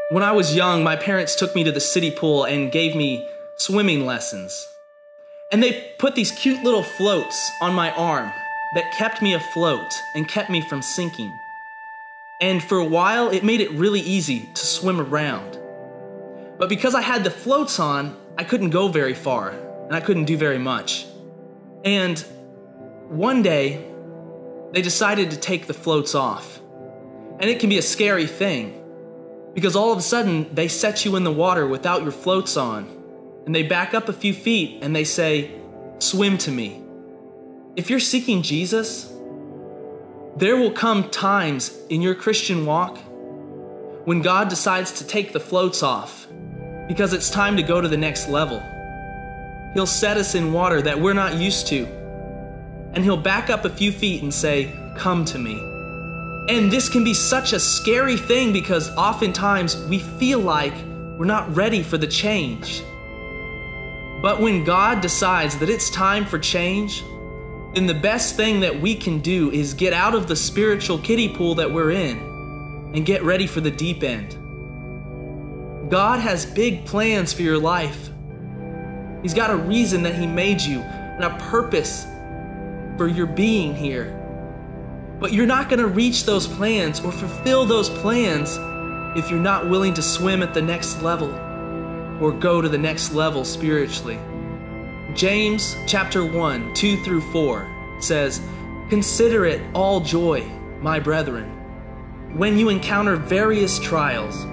When I was young, my parents took me to the city pool and gave me swimming lessons. And they put these cute little floats on my arm that kept me afloat and kept me from sinking. And for a while, it made it really easy to swim around. But because I had the floats on, I couldn't go very far, and I couldn't do very much. And one day, they decided to take the floats off. And it can be a scary thing, because all of a sudden, they set you in the water without your floats on, and they back up a few feet and they say, "Swim to me." If you're seeking Jesus, there will come times in your Christian walk when God decides to take the floats off because it's time to go to the next level. He'll set us in water that we're not used to, and He'll back up a few feet and say, "Come to me." And this can be such a scary thing because oftentimes we feel like we're not ready for the change. But when God decides that it's time for change, then the best thing that we can do is get out of the spiritual kiddie pool that we're in and get ready for the deep end. God has big plans for your life. He's got a reason that He made you and a purpose for your being here. But you're not going to reach those plans or fulfill those plans if you're not willing to swim at the next level or go to the next level spiritually. James chapter 1, 2 through 4 says, "Consider it all joy, my brethren, when you encounter various trials,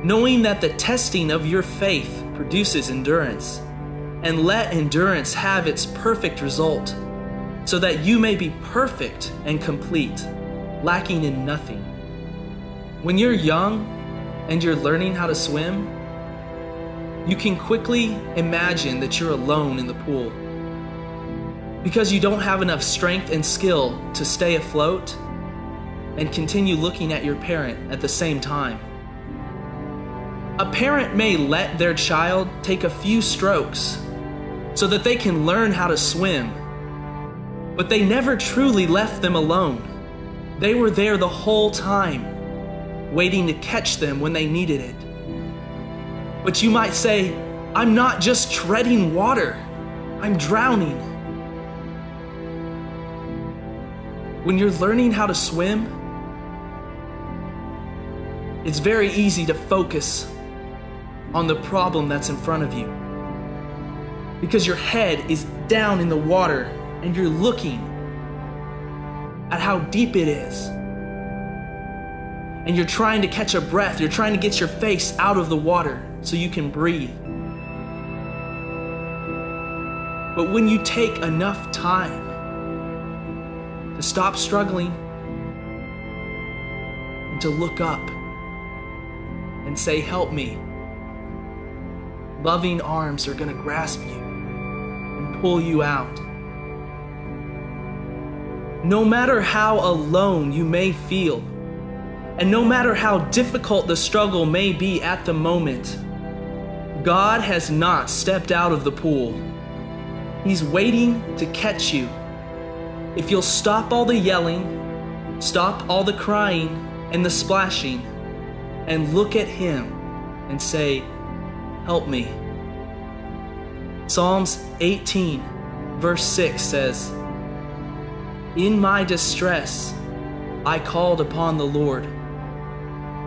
knowing that the testing of your faith produces endurance. And let endurance have its perfect result, so that you may be perfect and complete, lacking in nothing." When you're young and you're learning how to swim, you can quickly imagine that you're alone in the pool because you don't have enough strength and skill to stay afloat and continue looking at your parent at the same time. A parent may let their child take a few strokes so that they can learn how to swim, but they never truly left them alone. They were there the whole time, waiting to catch them when they needed it. But you might say, "I'm not just treading water, I'm drowning." When you're learning how to swim, it's very easy to focus on the problem that's in front of you because your head is down in the water and you're looking at how deep it is. And you're trying to catch a breath. You're trying to get your face out of the water so you can breathe. But when you take enough time to stop struggling and to look up and say, "Help me," loving arms are going to grasp you and pull you out. No matter how alone you may feel, and no matter how difficult the struggle may be at the moment, God has not stepped out of the pool. He's waiting to catch you. If you'll stop all the yelling, stop all the crying and the splashing, and look at Him and say, "Help me." Psalms 18, verse 6 says, "In my distress, I called upon the Lord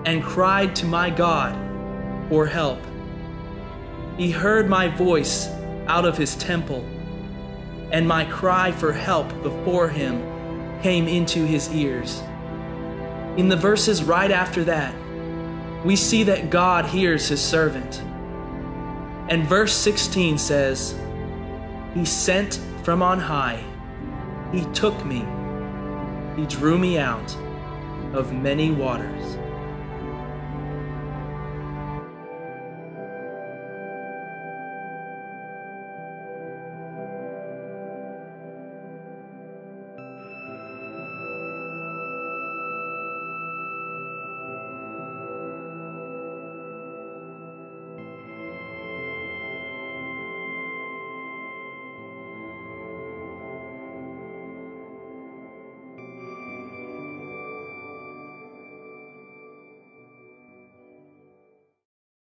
and cried to my God for help. He heard my voice out of His temple, and my cry for help before Him came into His ears." In the verses right after that, we see that God hears His servant. And verse 16 says, "He sent from on high, He took me, He drew me out of many waters."